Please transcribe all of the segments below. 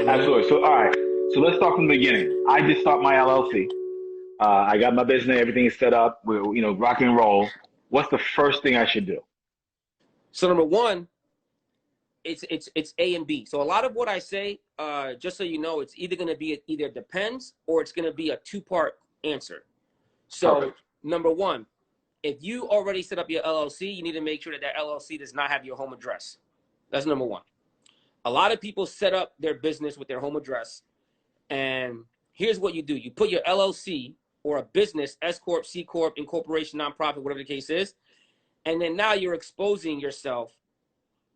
Absolutely. So, all right. So let's start from the beginning. I just start my LLC. I got my business, everything is set up. We're, rock and roll. What's the first thing I should do? So number one, it's A and B. So a lot of what I say, just so you know, it's either going to be either depends or it's going to be a two-part answer. So Perfect. number one, if you already set up your LLC, you need to make sure that that LLC does not have your home address. That's number one. A lot of people set up their business with their home address, and here's what you do. You put your LLC or a business, S Corp, C Corp, incorporation, nonprofit, whatever the case is, and then now you're exposing yourself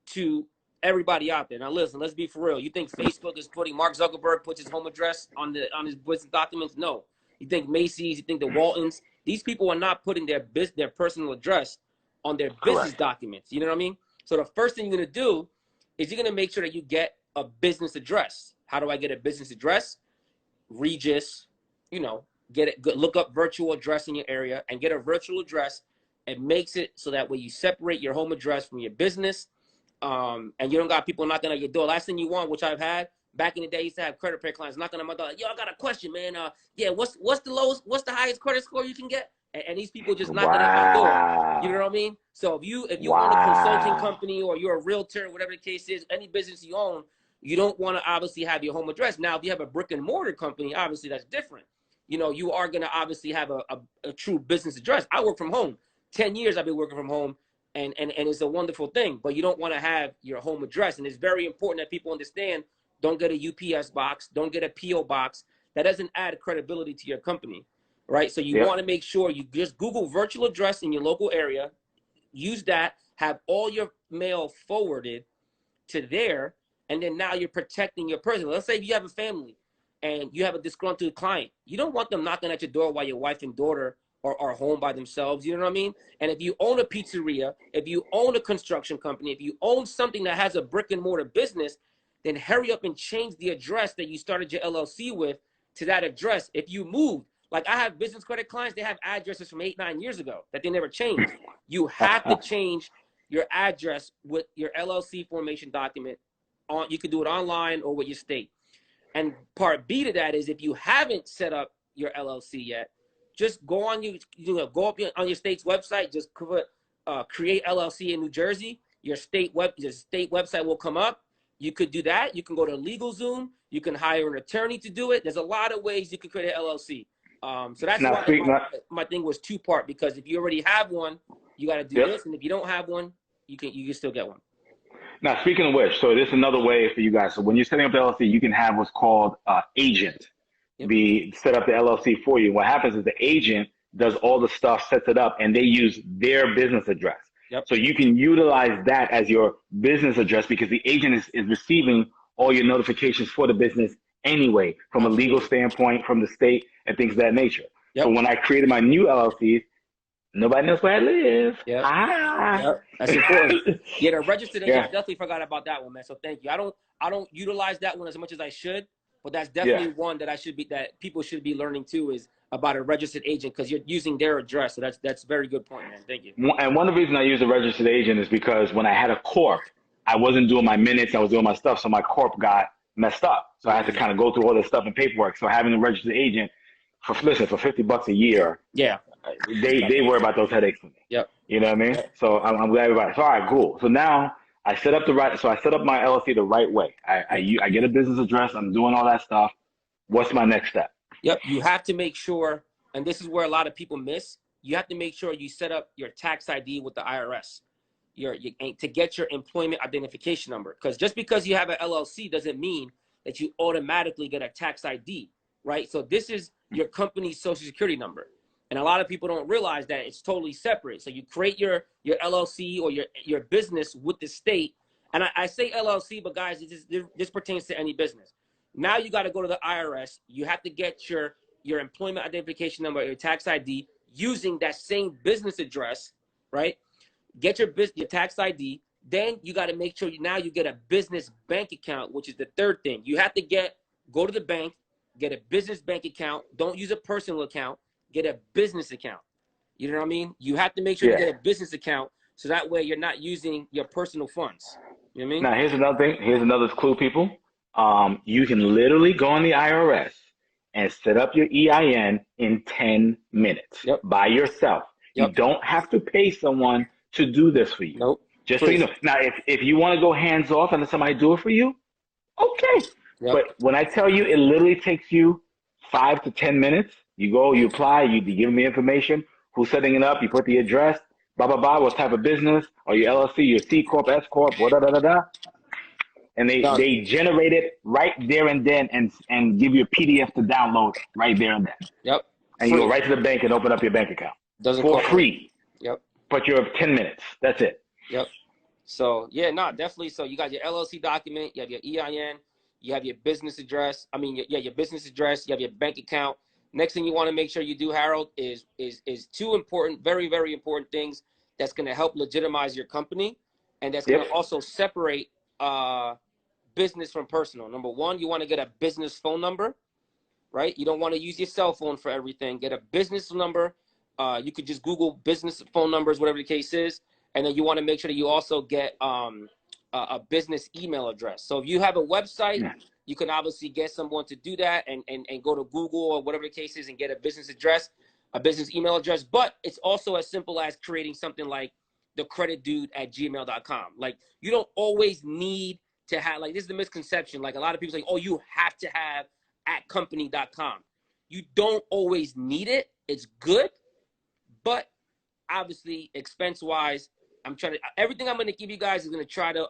to everybody out there. Now listen, let's be for real. You think Facebook is putting, Mark Zuckerberg puts his home address on his business documents? No. You think Macy's, you think the Waltons, these people are not putting their personal address on their business documents. You know what I mean? So the first thing you're going to do is you're going to make sure that you get a business address. How do I get a business address? Regis, look up virtual address in your area and get a virtual address. It makes it so that way you separate your home address from your business, and you don't got people knocking at your door. Last thing you want, which I've had back in the day, I used to have credit repair clients knocking on my door, like, yo, I got a question, man. What's the highest credit score you can get? And these people just knocking at my door. You know what I mean? So if you own a consulting company or you're a realtor, whatever the case is, any business you own, you don't want to obviously have your home address. Now, if you have a brick and mortar company, obviously that's different. You are going to obviously have a true business address. I work from home. 10 years I've been working from home, and it's a wonderful thing, but you don't want to have your home address. And it's very important that people understand, don't get a UPS box, don't get a PO box. That doesn't add credibility to your company, right? So you want to make sure you just Google virtual address in your local area, use that, have all your mail forwarded to there, and then now you're protecting your person. Let's say if you have a family and you have a disgruntled client, you don't want them knocking at your door while your wife and daughter are home by themselves. You know what I mean? And if you own a pizzeria, if you own a construction company, if you own something that has a brick and mortar business, then hurry up and change the address that you started your LLC with to that address. If you move, like I have business credit clients, they have addresses from 8-9 years ago that they never changed. You have to change your address with your LLC formation document. You could do it online or with your state. And part B to that is if you haven't set up your LLC yet, just go on go up on your state's website, just create LLC in New Jersey. Your state website will come up. You could do that. You can go to LegalZoom. You can hire an attorney to do it. There's a lot of ways you can create an LLC. So that's why my thing was two-part, because if you already have one, you got to do this, and if you don't have one, you can still get one. Now, speaking of which, so this is another way for you guys. So when you're setting up the LLC, you can have what's called agent be set up the LLC for you. What happens is the agent does all the stuff, sets it up, and they use their business address. So you can utilize that as your business address because the agent is receiving all your notifications for the business anyway, from a legal standpoint, from the state, and things of that nature. So when I created my new LLC, nobody knows where I live. That's important. The registered agent, definitely forgot about that one, man. So thank you. I don't utilize that one as much as I should. But that's definitely one that people should be learning too, is about a registered agent, because you're using their address. So that's a very good point, man. Thank you. And one of the reasons I use a registered agent is because when I had a corp, I wasn't doing my minutes, I was doing my stuff, so my corp got messed up. So I had to kind of go through all this stuff and paperwork. So having a registered agent for $50 a year, they worry about those headaches for me. You know what I mean? So I'm glad about it. So all right, cool. So now I set up my LLC the right way. I get a business address. I'm doing all that stuff. What's my next step? You have to make sure, and this is where a lot of people miss, you have to make sure you set up your tax ID with the IRS to get your employment identification number. Because just because you have an LLC doesn't mean that you automatically get a tax ID, right? So this is your company's social security number. And a lot of people don't realize that it's totally separate. So you create your LLC or your business with the state. And I say LLC, but guys, this pertains to any business. Now you got to go to the IRS. You have to get your employment identification number, your tax ID, using that same business address, right? Get your tax ID. Then you got to make sure you get a business bank account, which is the third thing. You have to go to the bank, get a business bank account. Don't use a personal account. Get a business account. You know what I mean? You have to make sure you get a business account, so that way you're not using your personal funds. You know what I mean? Now, here's another thing. Here's another clue, people. You can literally go on the IRS and set up your EIN in 10 minutes Yep. by yourself. You Yep. don't have to pay someone to do this for you. Nope. Just so you know. Now, if you want to go hands off and let somebody do it for you, okay. Yep. But when I tell you it literally takes you 5 to 10 minutes, you go, you apply, you give them the information, who's setting it up, you put the address, blah, blah, blah, what type of business, or your LLC, your C Corp, S Corp, da, da, da, da. And they generate it right there and then and give you a PDF to download right there and then. Yep. And you go right to the bank and open up your bank account. Doesn't for cost free. Yep. But you're 10 minutes. That's it. Yep. So yeah, no, definitely. So you got your LLC document, you have your EIN, you have your business address. I mean, your business address. You have your bank account. Next thing you want to make sure you do, Harold, is two important, very, very important things that's going to help legitimize your company, and that's going to also separate business from personal. Number one, you want to get a business phone number, right? You don't want to use your cell phone for everything. Get a business number. You could just Google business phone numbers, whatever the case is. And then you want to make sure that you also get a business email address. So if you have a website, you can obviously get someone to do that and go to Google or whatever the case is and get a business address, a business email address. But it's also as simple as creating something like thecreditdude@gmail.com. Like, you don't always need to have, like, this is the misconception. Like, a lot of people say, oh, you have to have @company.com. You don't always need it. It's good. But obviously, expense-wise, everything I'm going to give you guys is going to try to,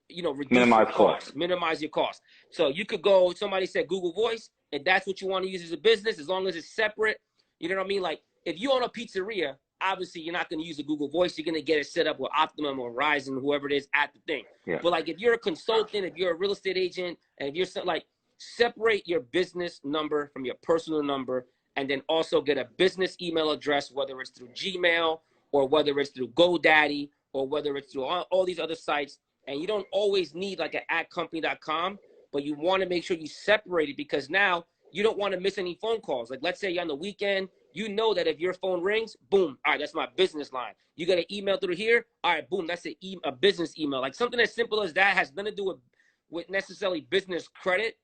reduce minimize costs. Minimize your costs. So you could go, somebody said Google Voice, if that's what you want to use as a business, as long as it's separate, you know what I mean? Like, if you own a pizzeria, obviously you're not going to use a Google Voice. You're going to get it set up with Optimum or Verizon, whoever it is at the thing. Yeah. But like, if you're a consultant, if you're a real estate agent, and if you're like, separate your business number from your personal number, and then also get a business email address, whether it's through Gmail or whether it's through GoDaddy or whether it's through all these other sites. And you don't always need like an @company.com, but you want to make sure you separate it, because now you don't want to miss any phone calls. Like, let's say you're on the weekend, you know that if your phone rings, boom, all right, that's my business line. You got an email through here, all right, boom, that's a business email. Like, something as simple as that has nothing to do with necessarily business credit.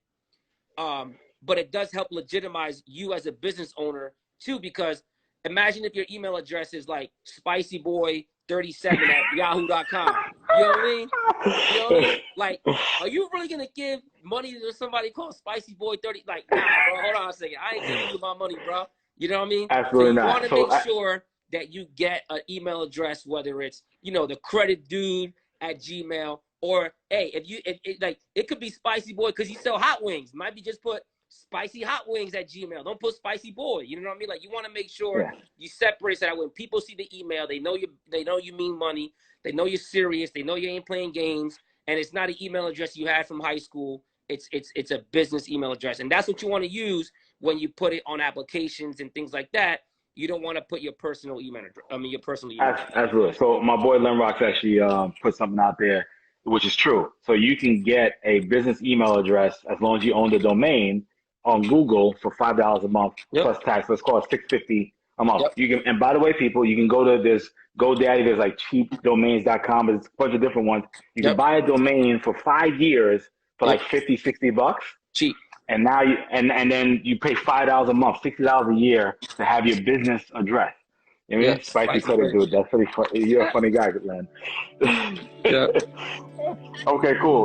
But it does help legitimize you as a business owner too, because imagine if your email address is like spicyboy37@yahoo.com. You know what I mean? You know what I mean? Like, are you really gonna give money to somebody called spicyboy30? Like, nah, bro, hold on a second. I ain't giving you my money, bro. You know what I mean? Absolutely not. So you want to make sure that you get an email address, whether it's, the credit dude at Gmail, or hey, it could be Spicy Boy because you sell hot wings. Might be just put spicy hot wings at Gmail. Don't put Spicy Boy. You know what I mean? Like, you want to make sure you separate so that when people see the email, they know you mean money. They know you're serious. They know you ain't playing games. And it's not an email address you had from high school. It's a business email address. And that's what you want to use when you put it on applications and things like that. You don't want to put your personal email address. Your personal email address. Absolutely. So my boy Lenrox actually put something out there, which is true. So you can get a business email address as long as you own the domain on Google for $5 a month plus tax. Let's call it $6.50 a month. You can, and by the way, people, you can go to this GoDaddy. There's like cheapdomains.com. There's a bunch of different ones. You can buy a domain for 5 years for like $50-$60. Cheap. And now and then you pay $5 a month, $60 a year to have your business address. You know what I mean? Spicy credit, dude. That's pretty funny. You're a funny guy, Len. Okay, cool.